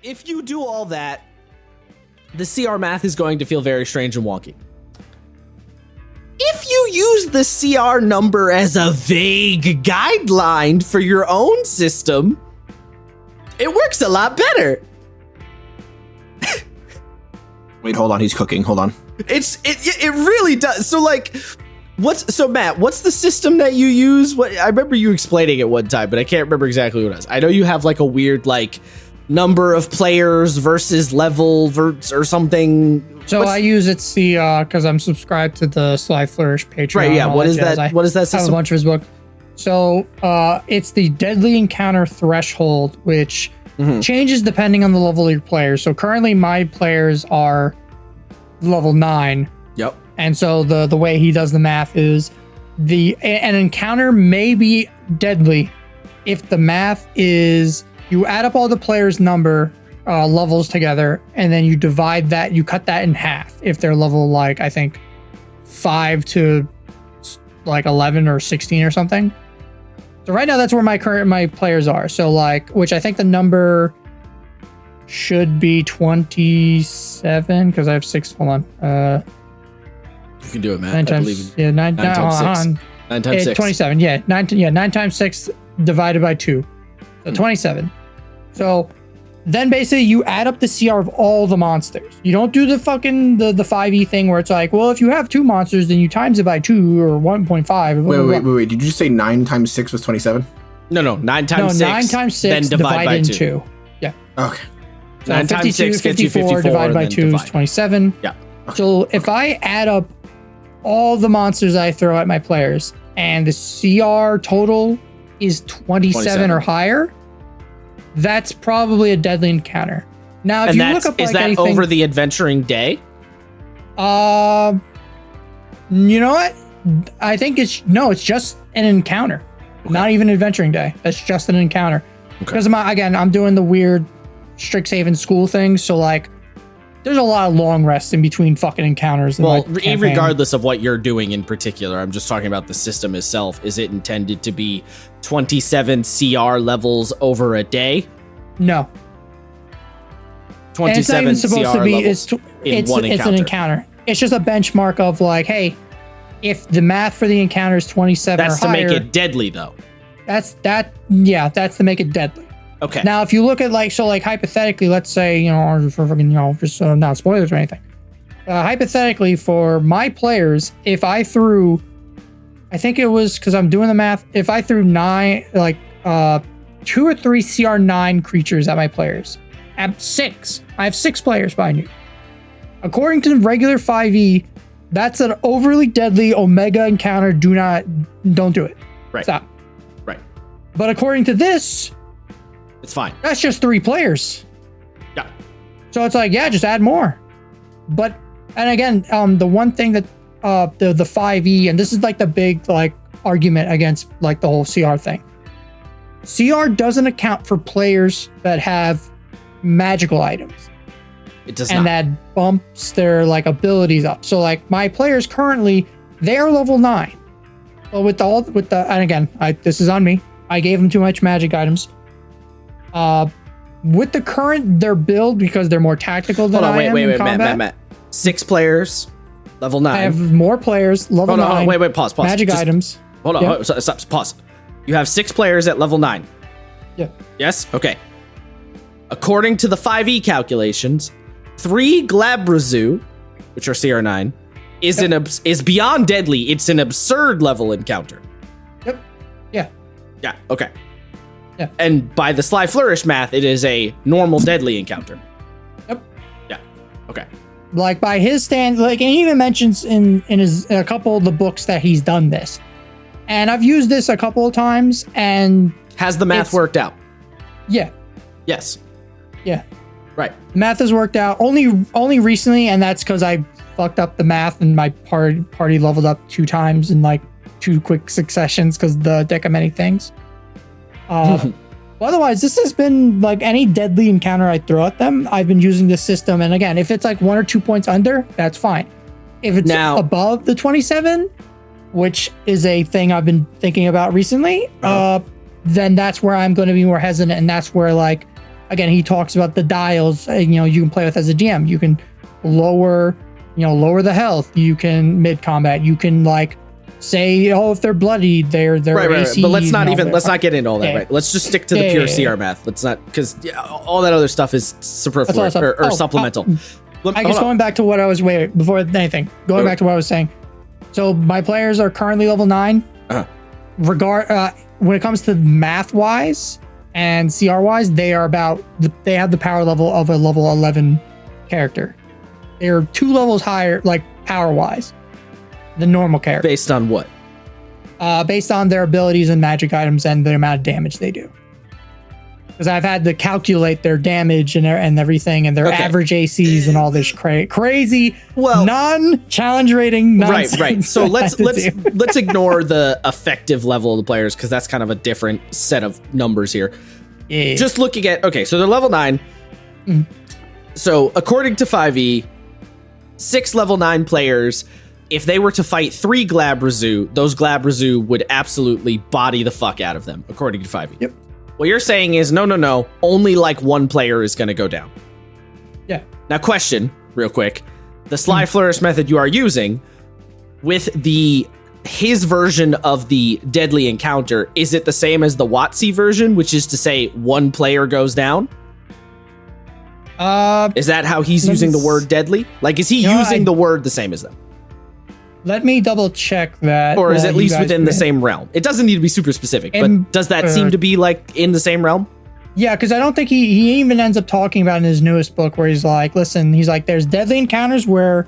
if you do all that, the CR math is going to feel very strange and wonky. If you use the CR number as a vague guideline for your own system, it works a lot better. Wait, hold on. He's cooking. Hold on. It really does. So like, Matt, what's the system that you use? I remember you explaining it one time, but I can't remember exactly what it is. I know you have like a weird like number of players versus level or something. So I use it's the because I'm subscribed to the Sly Flourish Patreon. Right, yeah. What is that? What is that system? I have a bunch of his book. So it's the Deadly Encounter Threshold, which changes depending on the level of your players. So currently my players are level 9. Yep. And so the way he does the math is an encounter may be deadly if the math is you add up all the players' number levels together, and then you divide that, you cut that in half if they're level like I think 5 to like 11 or 16 or something. So right now that's where my players are. So like, which I think the number should be 27 because I have 6. Hold on. You can do it, Matt. 9 times, yeah, 9 times 6. 9 times 6. 27. Yeah, 9 times 6 divided by 2. So 27. So then basically you add up the CR of all the monsters. You don't do the fucking the 5e thing where it's like, well, if you have 2 monsters, then you times it by 2 or 1.5. Wait. Did you just say 9 times 6 was 27? No. 9 times 6. 9 times 6 then divide by 2. Yeah. Okay. So 9 times 6 gets you 54 divided by 2 is 27. Yeah. So if I add up all the monsters I throw at my players and the CR total is 27 or higher, that's probably a deadly encounter. Now, if you look up like is that anything, over the adventuring day? You know what? I think it's just an encounter, not even adventuring day. That's just an encounter. Because I'm doing the weird Strixhaven school thing, so like, there's a lot of long rests in between fucking encounters. Well, regardless of what you're doing in particular, I'm just talking about the system itself. Is it intended to be 27 CR levels over a day? No. 27 it's not even supposed CR to be. levels It's an encounter. It's just a benchmark of like, hey, if the math for the encounter is 27 that's or higher, to make it deadly, though. That's to make it deadly. Okay. Now, if you look at like hypothetically, let's say, for fucking, just not spoilers or anything. Hypothetically, for my players, if I threw, I think it was because I'm doing the math. If I threw 2 or 3 CR9 creatures at my players, at 6, I have 6 players behind you. According to regular 5e, that's an overly deadly Omega encounter. Don't do it. Right. Stop. Right. But according to this, it's fine. That's just 3 players. Yeah. So it's like, yeah, just add more. But, and again, the one thing that the 5e, and this is like the big like argument against like the whole CR thing. CR doesn't account for players that have magical items. It does and not. that bumps their like abilities up. So like my players currently, they're level 9. But and again, this is on me. I gave them too much magic items. With their build, because they're more tactical than I am in combat. Matt. 6 players, level 9. I have more players, level 9. Wait, pause. Magic items. Hold on, stop, pause. You have 6 players at level 9. Yeah. Yes? Okay. According to the 5e calculations, 3 Glabrazu, which are CR9, is beyond deadly. It's an absurd level encounter. Yep. Yeah. Yeah, okay. Yeah. And by the Sly Flourish math, it is a normal deadly encounter. Yep. Yeah. Okay. Like by his stand, like, and he even mentions in a couple of the books that he's done this. And I've used this a couple of times, and has the math worked out? Yeah. Yes. Yeah. Right. The math has worked out only recently, and that's because I fucked up the math and my party leveled up 2 times in like 2 quick successions because the deck of many things. Otherwise, this has been like any deadly encounter I throw at them, I've been using this system. And again, if it's like 1 or 2 points under, that's fine. If it's above the 27, which is a thing I've been thinking about recently, then that's where I'm going to be more hesitant. And that's where, like, again, he talks about the dials, you can play with as a GM. You can lower the health. You can mid combat. You can like say, oh, if they're bloody, they're right. AC. But let's not get into all that. Yeah. Right. Let's just stick to the pure CR math. Let's not, because all that other stuff is superfluous or supplemental. I guess going back to what I was before anything. Going back to what I was saying. So my players are currently level 9. When it comes to math wise and CR wise, they have the power level of a level 11 character. They're 2 levels higher, like power wise, than normal character. Based on what? Based on their abilities and magic items and the amount of damage they do. Because I've had to calculate their damage and everything and their average ACs and all this crazy non-challenge rating nonsense. Right. So let's ignore the effective level of the players, because that's kind of a different set of numbers here. Yeah. Just looking at, so they're level 9. So according to 5e, 6 level 9 players, if they were to fight 3 Glabrazu, those Glabrazu would absolutely body the fuck out of them, according to 5e. Yep. What you're saying is, no, only like 1 player is going to go down. Yeah. Now, question, real quick. The Sly Flourish method you are using, with his version of the deadly encounter, is it the same as the WotC version, which is to say 1 player goes down? Is that how he's using the word deadly? Like, is he using the word the same as them? Let me double check that. Or is it at least within the same realm? It doesn't need to be super specific, but does that seem to be like in the same realm? Yeah, because I don't think he even ends up talking about in his newest book where he's like, listen, there's deadly encounters where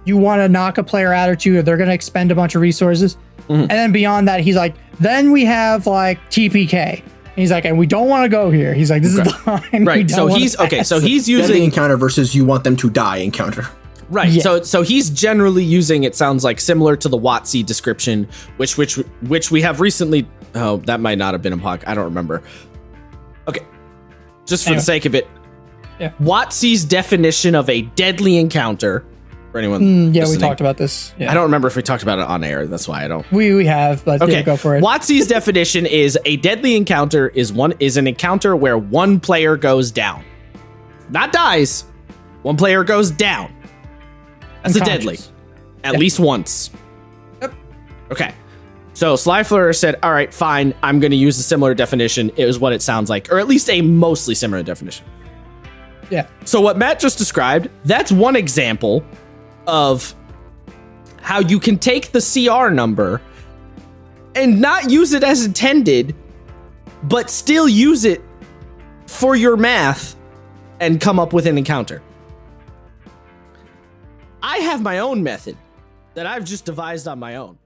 you want to knock a player out or 2, or they're going to expend a bunch of resources. And then beyond that, he's like, then we have like TPK. And he's like, and we don't want to go here. He's like, this is the line. Right. So he's using deadly encounter versus you want them to die encounter. Right. Yeah. So he's generally using, it sounds like, similar to the WotC description, which we have recently. Oh, that might not have been a podcast. I don't remember. Okay. Just for the sake of it. Yeah. WotC's definition of a deadly encounter, for anyone we listening. talked about this. Yeah. I don't remember if we talked about it on air. That's why I don't. We have, but okay. Go for it. WotC's definition is a deadly encounter is an encounter where 1 player goes down. Not dies. 1 player goes down. That's a deadly. At least once. Yep. Okay. So Sly Flourish said, all right, fine. I'm going to use a similar definition. It was what it sounds like, or at least a mostly similar definition. Yeah. So what Matt just described, that's one example of how you can take the CR number and not use it as intended, but still use it for your math and come up with an encounter. I have my own method that I've just devised on my own.